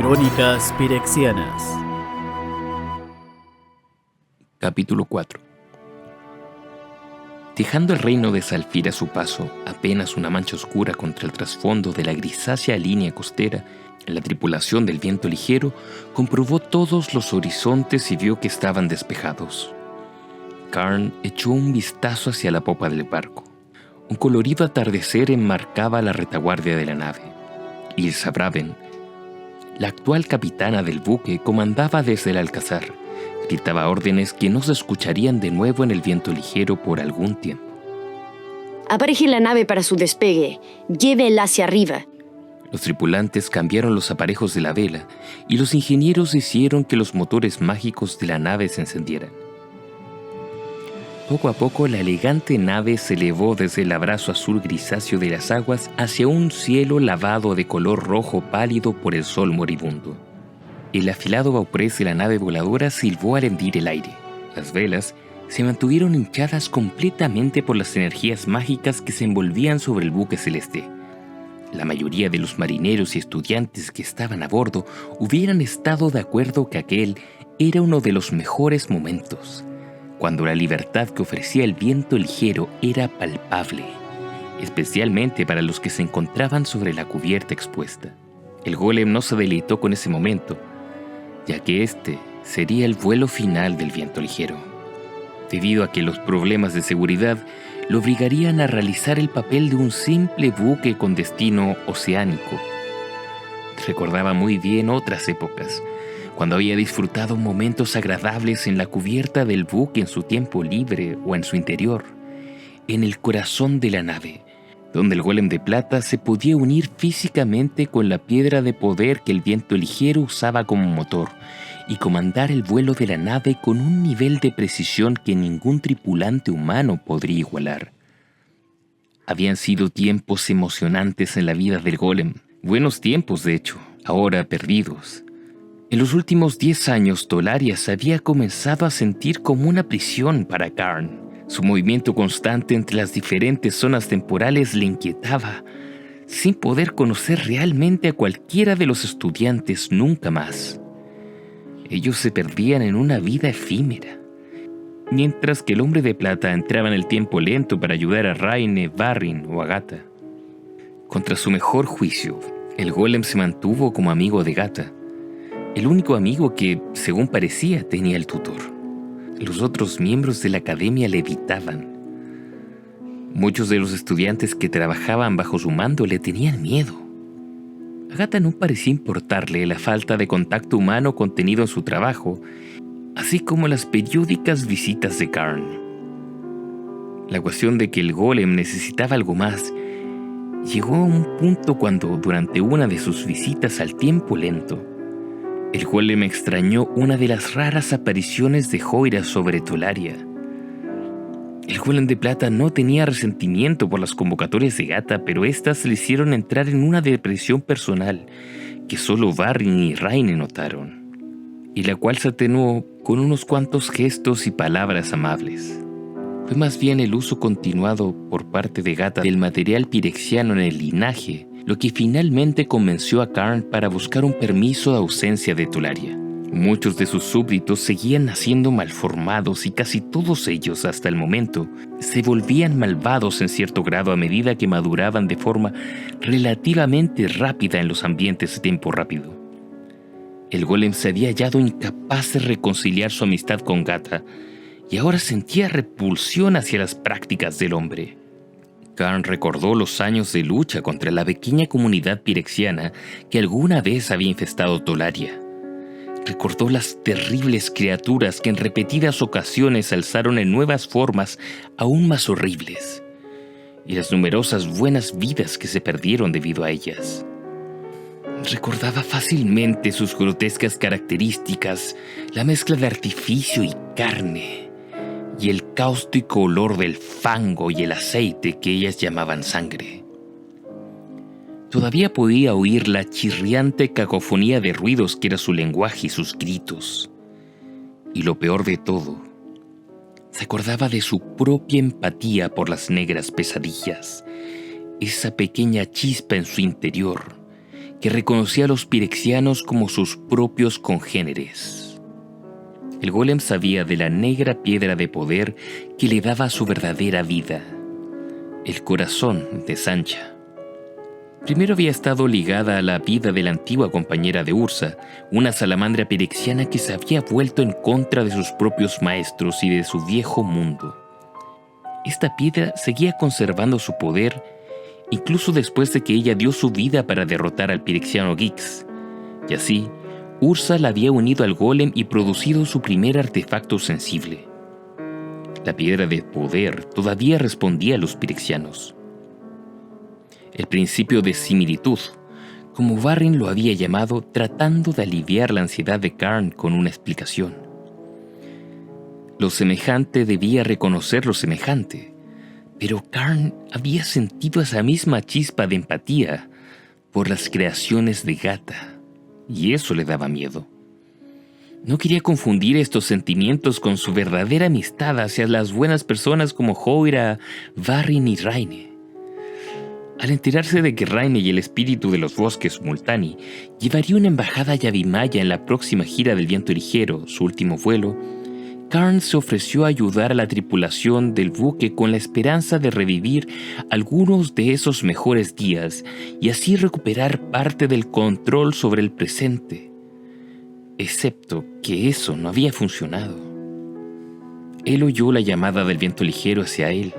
Crónicas Pirexianas. Capítulo 4. Dejando el reino de Zalfir a su paso, apenas una mancha oscura contra el trasfondo de la grisácea línea costera, la tripulación del viento ligero comprobó todos los horizontes y vio que estaban despejados. Karn echó un vistazo hacia la popa del barco. Un colorido atardecer enmarcaba la retaguardia de la nave. Ilsa Braven, la actual capitana del buque, comandaba desde el alcázar. Gritaba órdenes que no se escucharían de nuevo en el viento ligero por algún tiempo. Apareje la nave para su despegue. Llévela hacia arriba. Los tripulantes cambiaron los aparejos de la vela y los ingenieros hicieron que los motores mágicos de la nave se encendieran. Poco a poco la elegante nave se elevó desde el abrazo azul grisáceo de las aguas hacia un cielo lavado de color rojo pálido por el sol moribundo. El afilado bauprés de la nave voladora silbó al hendir el aire. Las velas se mantuvieron hinchadas completamente por las energías mágicas que se envolvían sobre el buque celeste. La mayoría de los marineros y estudiantes que estaban a bordo hubieran estado de acuerdo que aquel era uno de los mejores momentos, cuando la libertad que ofrecía el viento ligero era palpable, especialmente para los que se encontraban sobre la cubierta expuesta. El golem no se deleitó con ese momento, ya que este sería el vuelo final del viento ligero, debido a que los problemas de seguridad lo obligarían a realizar el papel de un simple buque con destino oceánico. Recordaba muy bien otras épocas, cuando había disfrutado momentos agradables en la cubierta del buque en su tiempo libre o en su interior, en el corazón de la nave, donde el golem de plata se podía unir físicamente con la piedra de poder que el viento ligero usaba como motor y comandar el vuelo de la nave con un nivel de precisión que ningún tripulante humano podría igualar. Habían sido tiempos emocionantes en la vida del golem, buenos tiempos de hecho, ahora perdidos. En los últimos 10 años, Tolaria se había comenzado a sentir como una prisión para Karn. Su movimiento constante entre las diferentes zonas temporales le inquietaba, sin poder conocer realmente a cualquiera de los estudiantes nunca más. Ellos se perdían en una vida efímera, mientras que el hombre de plata entraba en el tiempo lento para ayudar a Raine, Varrin o Agatha. Contra su mejor juicio, el golem se mantuvo como amigo de Gata, el único amigo que, según parecía, tenía el tutor. Los otros miembros de la academia le evitaban. Muchos de los estudiantes que trabajaban bajo su mando le tenían miedo. A Gata no parecía importarle la falta de contacto humano contenido en su trabajo, así como las periódicas visitas de Karn. La cuestión de que el golem necesitaba algo más llegó a un punto cuando, durante una de sus visitas al tiempo lento, el golem extrañó una de las raras apariciones de Joira sobre Tolaria. El golem de plata no tenía resentimiento por las convocatorias de Gata, pero éstas le hicieron entrar en una depresión personal que solo Varrin y Raine notaron, y la cual se atenuó con unos cuantos gestos y palabras amables. Fue más bien el uso continuado por parte de Gata del material pirexiano en el linaje lo que finalmente convenció a Karn para buscar un permiso de ausencia de Tolaria. Muchos de sus súbditos seguían naciendo malformados y casi todos ellos, hasta el momento, se volvían malvados en cierto grado a medida que maduraban de forma relativamente rápida en los ambientes de tiempo rápido. El golem se había hallado incapaz de reconciliar su amistad con Gata y ahora sentía repulsión hacia las prácticas del hombre. Karn recordó los años de lucha contra la pequeña comunidad pirexiana que alguna vez había infestado Tolaria. Recordó las terribles criaturas que en repetidas ocasiones alzaron en nuevas formas aún más horribles, y las numerosas buenas vidas que se perdieron debido a ellas. Recordaba fácilmente sus grotescas características, la mezcla de artificio y carne, y el cáustico olor del fango y el aceite que ellas llamaban sangre. Todavía podía oír la chirriante cacofonía de ruidos que era su lenguaje y sus gritos. Y lo peor de todo, se acordaba de su propia empatía por las negras pesadillas, esa pequeña chispa en su interior que reconocía a los pirexianos como sus propios congéneres. El golem sabía de la negra piedra de poder que le daba su verdadera vida, el corazón de Sancha. Primero había estado ligada a la vida de la antigua compañera de Ursa, una salamandra pirexiana que se había vuelto en contra de sus propios maestros y de su viejo mundo. Esta piedra seguía conservando su poder incluso después de que ella dio su vida para derrotar al pirexiano Gix. Y así, Ursa la había unido al golem y producido su primer artefacto sensible. La piedra de poder todavía respondía a los pirexianos. El principio de similitud, como Varrin lo había llamado, tratando de aliviar la ansiedad de Karn con una explicación. Lo semejante debía reconocer lo semejante, pero Karn había sentido esa misma chispa de empatía por las creaciones de Gata, y eso le daba miedo. No quería confundir estos sentimientos con su verdadera amistad hacia las buenas personas como Joira, Varrin y Raine. Al enterarse de que Raine y el espíritu de los bosques Multani llevaría una embajada a Yavimaya en la próxima gira del Viento Ligero, su último vuelo, Karn se ofreció a ayudar a la tripulación del buque con la esperanza de revivir algunos de esos mejores días y así recuperar parte del control sobre el presente. Excepto que eso no había funcionado. Él oyó la llamada del viento ligero hacia él,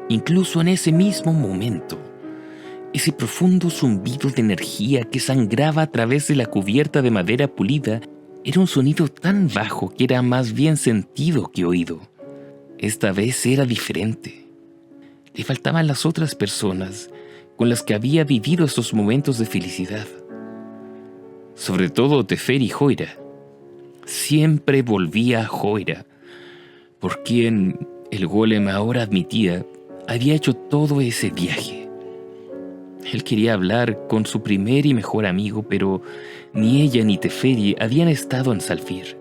incluso en ese mismo momento. Ese profundo zumbido de energía que sangraba a través de la cubierta de madera pulida era un sonido tan bajo que era más bien sentido que oído. Esta vez era diferente. Le faltaban las otras personas con las que había vivido estos momentos de felicidad. Sobre todo Teferi y Joira. Siempre volvía a Joira, por quien el golem ahora admitía había hecho todo ese viaje. Él quería hablar con su primer y mejor amigo, pero ni ella ni Teferi habían estado en Zhalfir,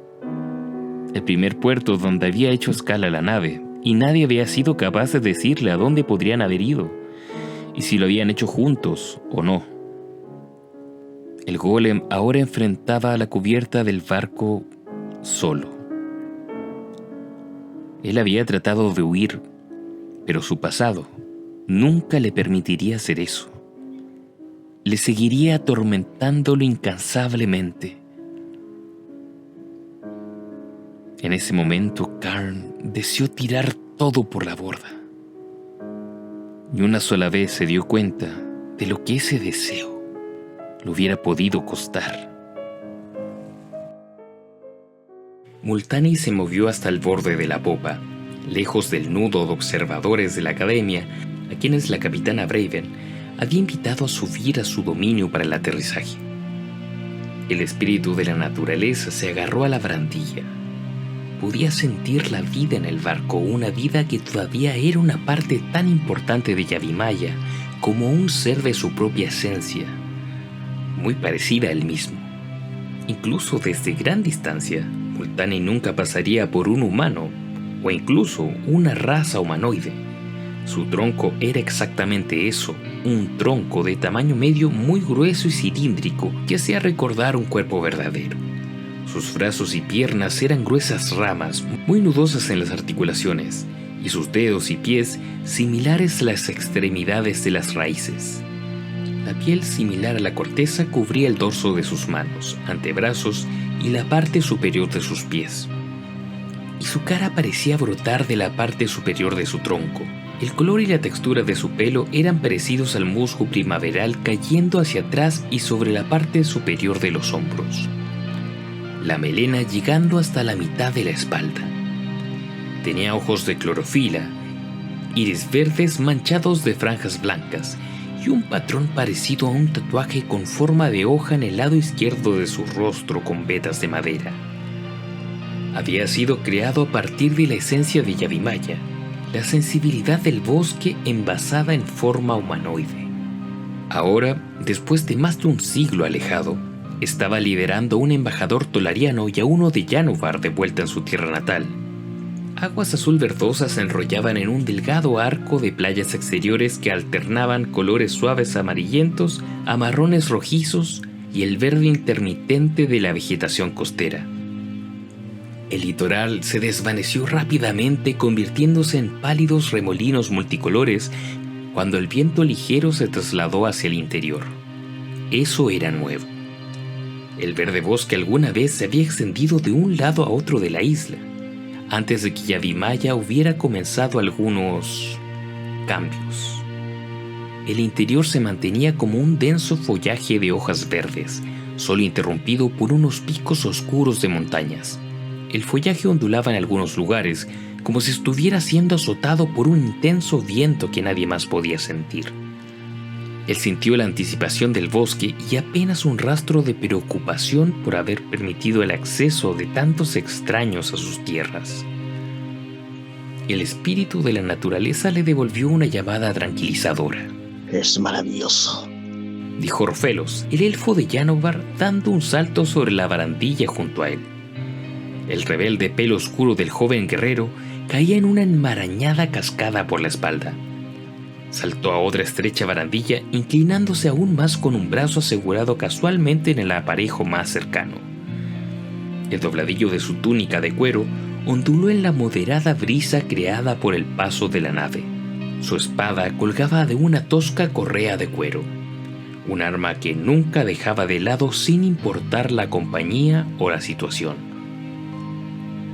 el primer puerto donde había hecho escala la nave, y nadie había sido capaz de decirle a dónde podrían haber ido, y si lo habían hecho juntos o no. El golem ahora enfrentaba a la cubierta del barco solo. Él había tratado de huir, pero su pasado nunca le permitiría hacer eso. Le seguiría atormentándolo incansablemente. En ese momento, Karn deseó tirar todo por la borda. Y una sola vez se dio cuenta de lo que ese deseo le hubiera podido costar. Multani se movió hasta el borde de la popa, lejos del nudo de observadores de la academia, a quienes la capitana Braven había invitado a subir a su dominio para el aterrizaje. El espíritu de la naturaleza se agarró a la barandilla. Podía sentir la vida en el barco, una vida que todavía era una parte tan importante de Yavimaya como un ser de su propia esencia, muy parecida a él mismo. Incluso desde gran distancia, Multani nunca pasaría por un humano o incluso una raza humanoide. Su tronco era exactamente eso, un tronco de tamaño medio muy grueso y cilíndrico que hacía recordar un cuerpo verdadero. Sus brazos y piernas eran gruesas ramas muy nudosas en las articulaciones y sus dedos y pies similares a las extremidades de las raíces. La piel similar a la corteza cubría el dorso de sus manos, antebrazos y la parte superior de sus pies. Y su cara parecía brotar de la parte superior de su tronco. El color y la textura de su pelo eran parecidos al musgo primaveral cayendo hacia atrás y sobre la parte superior de los hombros. La melena llegando hasta la mitad de la espalda. Tenía ojos de clorofila, iris verdes manchados de franjas blancas y un patrón parecido a un tatuaje con forma de hoja en el lado izquierdo de su rostro con vetas de madera. Había sido creado a partir de la esencia de Yavimaya, la sensibilidad del bosque envasada en forma humanoide. Ahora, después de más de un siglo alejado, estaba liderando a un embajador tolariano y a uno de Yanuvar de vuelta en su tierra natal. Aguas azul verdosas se enrollaban en un delgado arco de playas exteriores que alternaban colores suaves amarillentos a marrones rojizos y el verde intermitente de la vegetación costera. El litoral se desvaneció rápidamente, convirtiéndose en pálidos remolinos multicolores cuando el viento ligero se trasladó hacia el interior. Eso era nuevo. El verde bosque alguna vez se había extendido de un lado a otro de la isla, antes de que Yavimaya hubiera comenzado algunos cambios. El interior se mantenía como un denso follaje de hojas verdes, solo interrumpido por unos picos oscuros de montañas. El follaje ondulaba en algunos lugares, como si estuviera siendo azotado por un intenso viento que nadie más podía sentir. Él sintió la anticipación del bosque y apenas un rastro de preocupación por haber permitido el acceso de tantos extraños a sus tierras. El espíritu de la naturaleza le devolvió una llamada tranquilizadora. Es maravilloso, dijo Rofelos, el elfo de Yanovar, dando un salto sobre la barandilla junto a él. El rebelde pelo oscuro del joven guerrero caía en una enmarañada cascada por la espalda. Saltó a otra estrecha barandilla, inclinándose aún más con un brazo asegurado casualmente en el aparejo más cercano. El dobladillo de su túnica de cuero onduló en la moderada brisa creada por el paso de la nave. Su espada colgaba de una tosca correa de cuero, un arma que nunca dejaba de lado sin importar la compañía o la situación.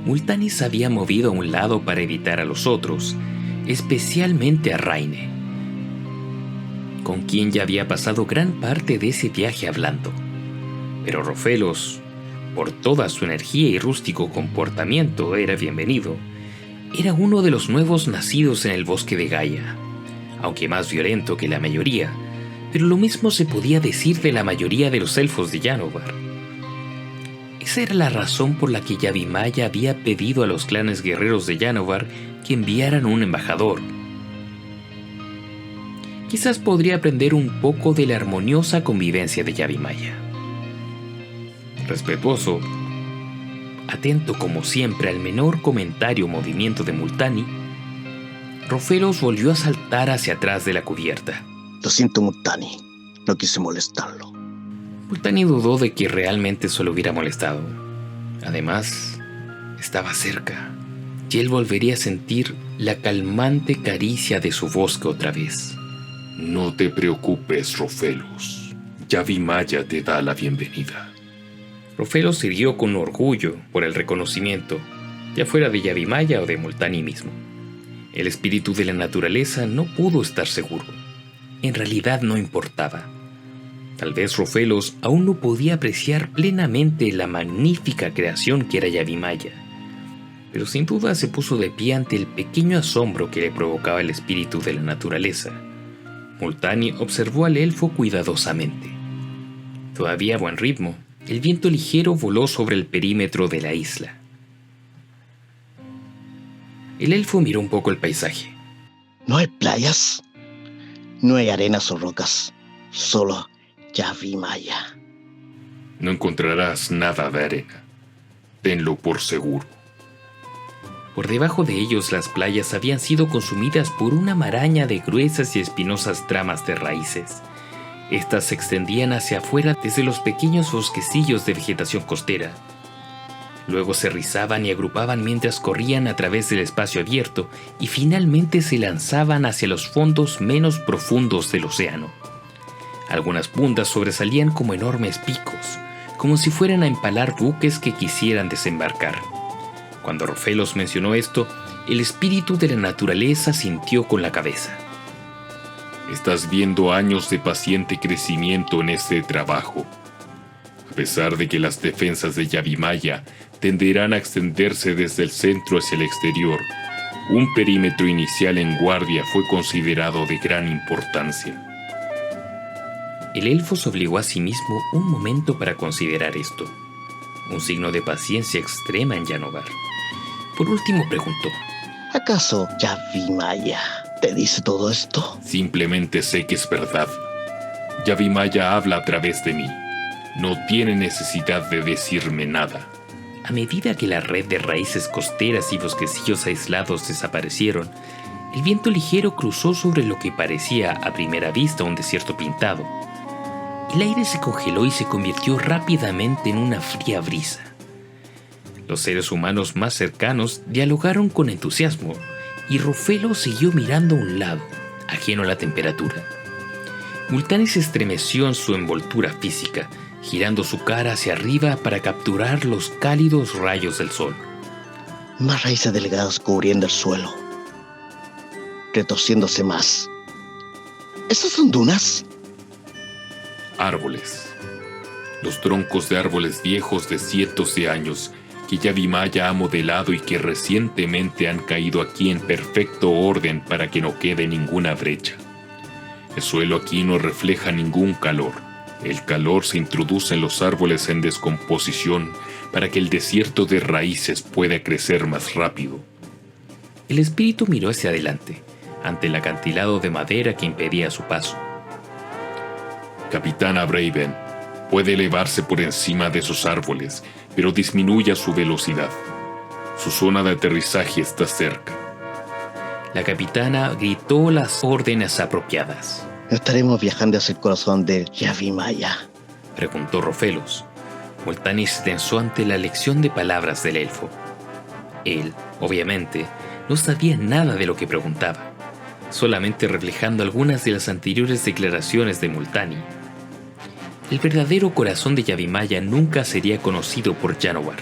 Multani se había movido a un lado para evitar a los otros, especialmente a Raine, con quien ya había pasado gran parte de ese viaje hablando. Pero Rofelos, por toda su energía y rústico comportamiento, era bienvenido. Era uno de los nuevos nacidos en el bosque de Gaia, aunque más violento que la mayoría, pero lo mismo se podía decir de la mayoría de los elfos de Yanovar. Esa era la razón por la que Yavimaya había pedido a los clanes guerreros de Yanovar que enviaran un embajador. Quizás podría aprender un poco de la armoniosa convivencia de Yavimaya. Respetuoso, atento como siempre al menor comentario o movimiento de Multani, Rofelos volvió a saltar hacia atrás de la cubierta. Lo siento, Multani. No quise molestarlo. Multani dudó de que realmente se lo hubiera molestado. Además, estaba cerca, y él volvería a sentir la calmante caricia de su bosque otra vez. No te preocupes, Rofelos. Yavimaya te da la bienvenida. Rofelos se rió con orgullo por el reconocimiento, ya fuera de Yavimaya o de Multani mismo. El espíritu de la naturaleza no pudo estar seguro. En realidad no importaba. Tal vez Rofelos aún no podía apreciar plenamente la magnífica creación que era Yavimaya, pero sin duda se puso de pie ante el pequeño asombro que le provocaba el espíritu de la naturaleza. Multani observó al elfo cuidadosamente. Todavía a buen ritmo, el viento ligero voló sobre el perímetro de la isla. El elfo miró un poco el paisaje. No hay playas, no hay arenas o rocas, solo Yavimaya. No encontrarás nada de arena. Tenlo por seguro. Por debajo de ellos las playas habían sido consumidas por una maraña de gruesas y espinosas tramas de raíces. Estas se extendían hacia afuera desde los pequeños bosquecillos de vegetación costera. Luego se rizaban y agrupaban mientras corrían a través del espacio abierto y finalmente se lanzaban hacia los fondos menos profundos del océano. Algunas puntas sobresalían como enormes picos, como si fueran a empalar buques que quisieran desembarcar. Cuando Rofelos mencionó esto, el espíritu de la naturaleza sintió con la cabeza. Estás viendo años de paciente crecimiento en este trabajo. A pesar de que las defensas de Yavimaya tenderán a extenderse desde el centro hacia el exterior, un perímetro inicial en guardia fue considerado de gran importancia. El elfo se obligó a sí mismo un momento para considerar esto, un signo de paciencia extrema en Yanovar. Por último preguntó: ¿Acaso Yavimaya te dice todo esto? Simplemente sé que es verdad. Yavimaya habla a través de mí. No tiene necesidad de decirme nada. A medida que la red de raíces costeras y bosquecillos aislados desaparecieron, el viento ligero cruzó sobre lo que parecía a primera vista un desierto pintado. El aire se congeló y se convirtió rápidamente en una fría brisa. Los seres humanos más cercanos dialogaron con entusiasmo y Rufelo siguió mirando a un lado, ajeno a la temperatura. Multani se estremeció en su envoltura física, girando su cara hacia arriba para capturar los cálidos rayos del sol. Más raíces delgadas cubriendo el suelo, retorciéndose más. ¿Esas son dunas? Árboles. Los troncos de árboles viejos de cientos de años que Yavimaya ha modelado y que recientemente han caído aquí en perfecto orden para que no quede ninguna brecha. El suelo aquí no refleja ningún calor. El calor se introduce en los árboles en descomposición para que el desierto de raíces pueda crecer más rápido. El espíritu miró hacia adelante, ante el acantilado de madera que impedía su paso. Capitana Braven, puede elevarse por encima de esos árboles, pero disminuya su velocidad. Su zona de aterrizaje está cerca. La capitana gritó las órdenes apropiadas. ¿No estaremos viajando hacia el corazón de Yavimaya? Preguntó Rofelos. Multani se tensó ante la lección de palabras del elfo. Él, obviamente, no sabía nada de lo que preguntaba, solamente reflejando algunas de las anteriores declaraciones de Multani. El verdadero corazón de Yavimaya nunca sería conocido por Janowar.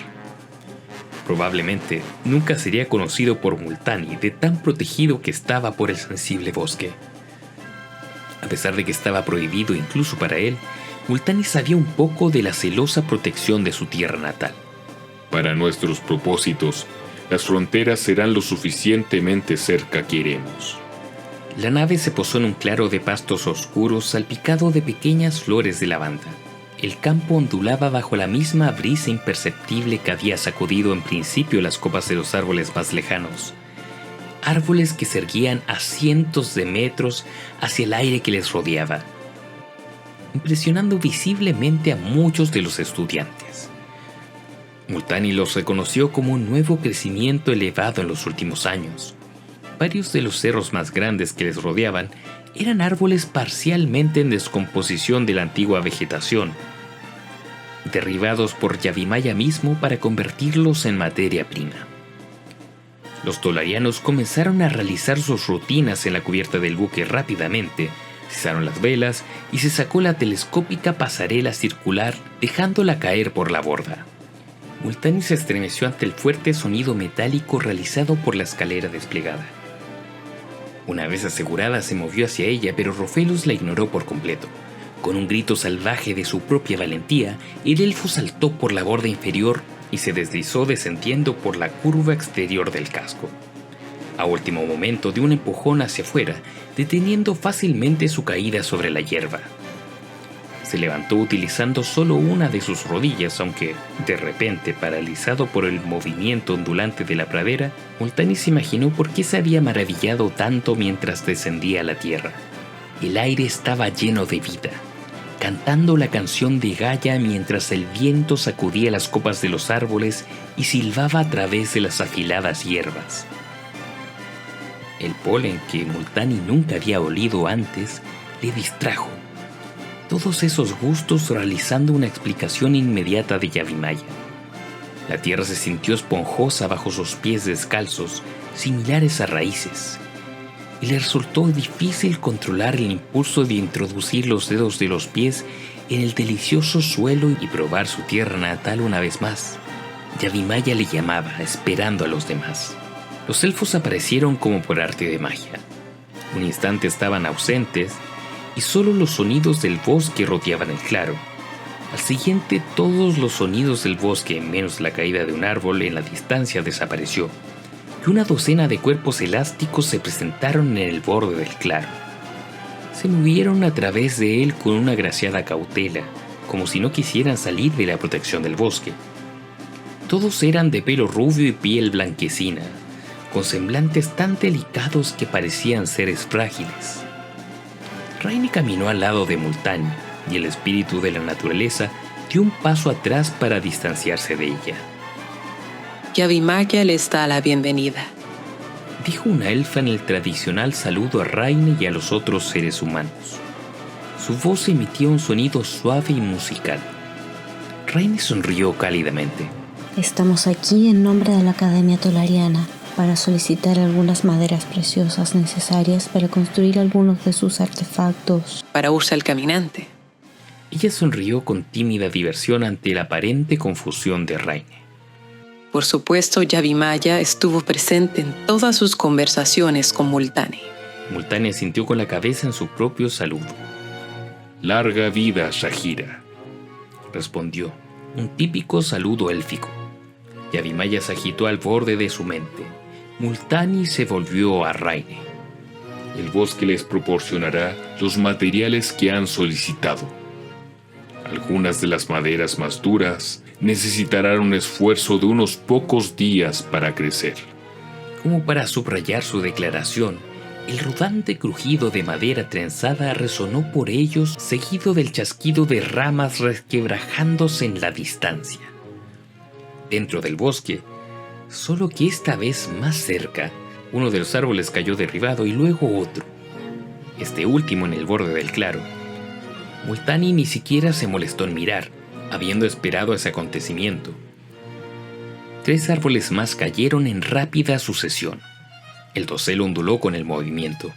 Probablemente nunca sería conocido por Multani, de tan protegido que estaba por el sensible bosque. A pesar de que estaba prohibido incluso para él, Multani sabía un poco de la celosa protección de su tierra natal. Para nuestros propósitos, las fronteras serán lo suficientemente cerca que iremos. La nave se posó en un claro de pastos oscuros salpicado de pequeñas flores de lavanda. El campo ondulaba bajo la misma brisa imperceptible que había sacudido en principio las copas de los árboles más lejanos. Árboles que se erguían a cientos de metros hacia el aire que les rodeaba, impresionando visiblemente a muchos de los estudiantes. Multani los reconoció como un nuevo crecimiento elevado en los últimos años. Varios de los cerros más grandes que les rodeaban eran árboles parcialmente en descomposición de la antigua vegetación, derribados por Yavimaya mismo para convertirlos en materia prima. Los tolarianos comenzaron a realizar sus rutinas en la cubierta del buque rápidamente, cesaron las velas y se sacó la telescópica pasarela circular dejándola caer por la borda. Multani se estremeció ante el fuerte sonido metálico realizado por la escalera desplegada. Una vez asegurada se movió hacia ella, pero Rofelos la ignoró por completo. Con un grito salvaje de su propia valentía, el elfo saltó por la borda inferior y se deslizó descendiendo por la curva exterior del casco. A último momento dio un empujón hacia afuera, deteniendo fácilmente su caída sobre la hierba. Se levantó utilizando solo una de sus rodillas, aunque, de repente, paralizado por el movimiento ondulante de la pradera, Multani se imaginó por qué se había maravillado tanto mientras descendía a la tierra. El aire estaba lleno de vida, cantando la canción de Gaia mientras el viento sacudía las copas de los árboles y silbaba a través de las afiladas hierbas. El polen que Multani nunca había olido antes le distrajo. Todos esos gustos realizando una explicación inmediata de Yavimaya. La tierra se sintió esponjosa bajo sus pies descalzos, similares a raíces, y le resultó difícil controlar el impulso de introducir los dedos de los pies en el delicioso suelo y probar su tierra natal una vez más. Yavimaya le llamaba, esperando a los demás. Los elfos aparecieron como por arte de magia. Un instante estaban ausentes, y solo los sonidos del bosque rodeaban el claro. Al siguiente, todos los sonidos del bosque, menos la caída de un árbol en la distancia, desapareció, y una docena de cuerpos elásticos se presentaron en el borde del claro. Se movieron a través de él con una agraciada cautela, como si no quisieran salir de la protección del bosque. Todos eran de pelo rubio y piel blanquecina, con semblantes tan delicados que parecían seres frágiles. Raine caminó al lado de Multani, y el espíritu de la naturaleza dio un paso atrás para distanciarse de ella. Yavimaya les da la bienvenida, Dijo una elfa en el tradicional saludo a Raine y a los otros seres humanos. Su voz emitía un sonido suave y musical. Raine sonrió cálidamente. Estamos aquí en nombre de la Academia Tolariana para solicitar algunas maderas preciosas necesarias para construir algunos de sus artefactos. Para Ursa el Caminante. Ella sonrió con tímida diversión ante la aparente confusión de Raine. Por supuesto, Yavimaya estuvo presente en todas sus conversaciones con Multani. Multani asintió con la cabeza en su propio saludo. Larga vida, Shahira, respondió, un típico saludo élfico. Yavimaya se agitó al borde de su mente. Multani se volvió a Raine. El bosque les proporcionará los materiales que han solicitado. Algunas de las maderas más duras necesitarán un esfuerzo de unos pocos días para crecer. Como para subrayar su declaración, el rodante crujido de madera trenzada resonó por ellos, seguido del chasquido de ramas resquebrajándose en la distancia. Dentro del bosque, solo que esta vez más cerca, uno de los árboles cayó derribado y luego otro. Este último en el borde del claro. Multani ni siquiera se molestó en mirar, habiendo esperado ese acontecimiento. 3 árboles más cayeron en rápida sucesión. El dosel onduló con el movimiento.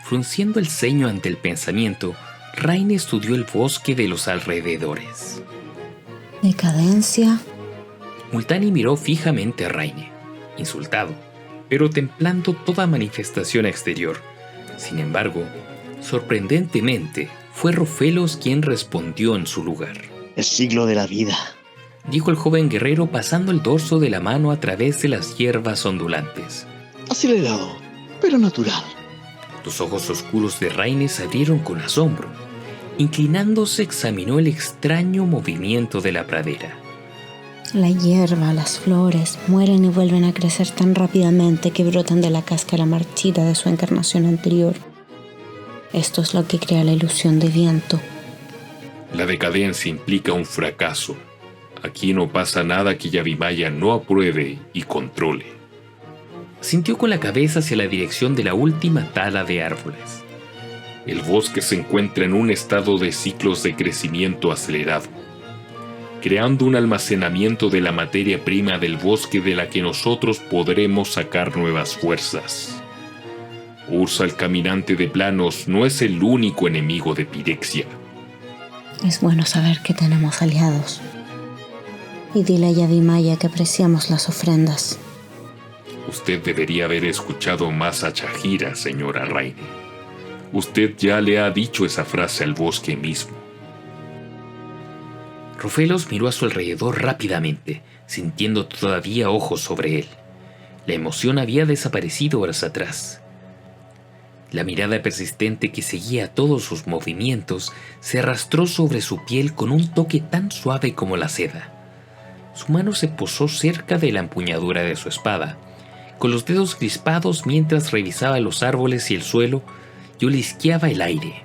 Frunciendo el ceño ante el pensamiento, Raine estudió el bosque de los alrededores. ¿Decadencia? Multani miró fijamente a Raine, insultado, pero templando toda manifestación exterior. Sin embargo, sorprendentemente, fue Rofelos quien respondió en su lugar. El ciclo de la vida, dijo el joven guerrero pasando el dorso de la mano a través de las hierbas ondulantes. acelerado, pero natural. Los ojos oscuros de Raine se abrieron con asombro. Inclinándose, examinó el extraño movimiento de la pradera. La hierba, las flores, mueren y vuelven a crecer tan rápidamente que brotan de la cáscara marchita de su encarnación anterior. Esto es lo que crea la ilusión de viento. La decadencia implica un fracaso. Aquí no pasa nada que Yavimaya no apruebe y controle. Sintió con la cabeza hacia la dirección de la última tala de árboles. El bosque se encuentra en un estado de ciclos de crecimiento acelerado, creando un almacenamiento de la materia prima del bosque de la que nosotros podremos sacar nuevas fuerzas. Ursa el Caminante de Planos no es el único enemigo de Pirexia. Es bueno saber que tenemos aliados. Y dile a Yavimaya que apreciamos las ofrendas. Usted debería haber escuchado más a Shahira, señora Raine. Usted ya le ha dicho esa frase al bosque mismo. Rofelos miró a su alrededor rápidamente, sintiendo todavía ojos sobre él. La emoción había desaparecido horas atrás. La mirada persistente que seguía todos sus movimientos se arrastró sobre su piel con un toque tan suave como la seda. Su mano se posó cerca de la empuñadura de su espada, con los dedos crispados mientras revisaba los árboles y el suelo y olisqueaba el aire.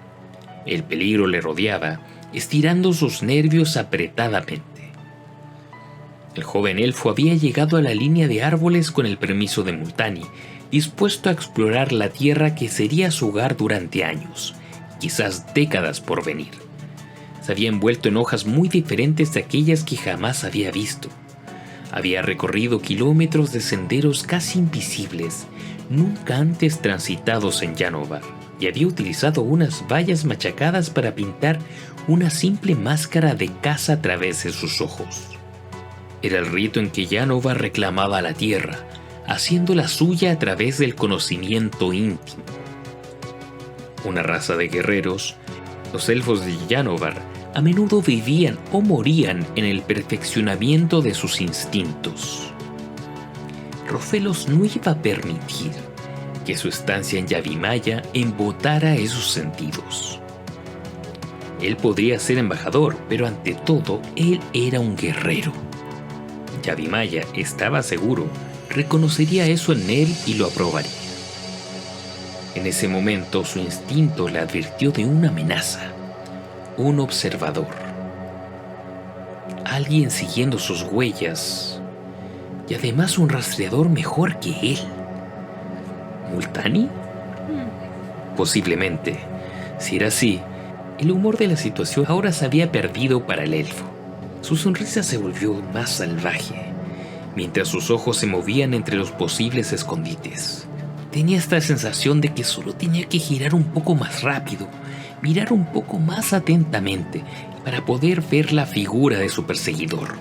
El peligro le rodeaba, estirando sus nervios apretadamente. El joven elfo había llegado a la línea de árboles con el permiso de Multani, dispuesto a explorar la tierra que sería su hogar durante años, quizás décadas por venir. Se había envuelto en hojas muy diferentes de aquellas que jamás había visto. Había recorrido kilómetros de senderos casi invisibles, nunca antes transitados en Yanovar, y había utilizado unas vallas machacadas para pintar una simple máscara de caza a través de sus ojos. Era el rito en que Yanovar reclamaba la tierra, haciendo la suya a través del conocimiento íntimo. Una raza de guerreros, los elfos de Yanovar, a menudo vivían o morían en el perfeccionamiento de sus instintos. Rofelos no iba a permitir que su estancia en Yavimaya embotara esos sentidos. Él podría ser embajador, pero ante todo, él era un guerrero. Yavimaya, estaba seguro, reconocería eso en él y lo aprobaría. En ese momento, su instinto le advirtió de una amenaza. Un observador. Alguien siguiendo sus huellas. Y además un rastreador mejor que él. ¿Multani? Posiblemente. Si era así, El humor de la situación ahora se había perdido para el elfo. Su sonrisa se volvió más salvaje, mientras sus ojos se movían entre los posibles escondites. Tenía esta sensación de que solo tenía que girar un poco más rápido, mirar un poco más atentamente para poder ver la figura de su perseguidor.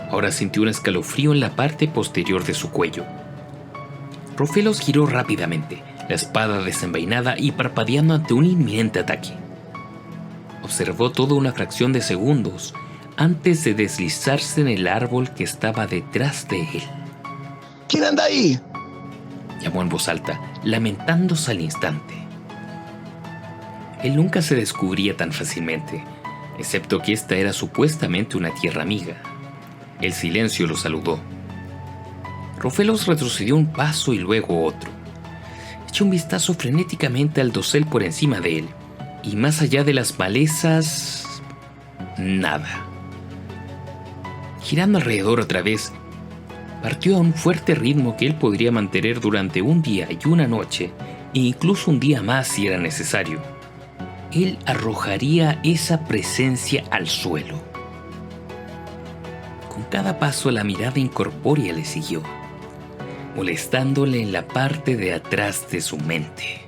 Ahora sintió un escalofrío en la parte posterior de su cuello. Rofelos giró rápidamente, la espada desenvainada y parpadeando ante un inminente ataque. Observó todo una fracción de segundos antes de deslizarse en el árbol que estaba detrás de él. ¿Quién anda ahí? Llamó en voz alta, lamentándose al instante. Él nunca se descubría tan fácilmente, excepto que esta era supuestamente una tierra amiga. El silencio lo saludó. Rofelos retrocedió un paso y luego otro. Echó un vistazo frenéticamente al dosel por encima de él, y más allá de las malezas, nada. Girando alrededor otra vez, partió a un fuerte ritmo que él podría mantener durante un día y una noche, e incluso un día más si era necesario. Él arrojaría esa presencia al suelo. Con cada paso la mirada incorpórea le siguió, molestándole en la parte de atrás de su mente.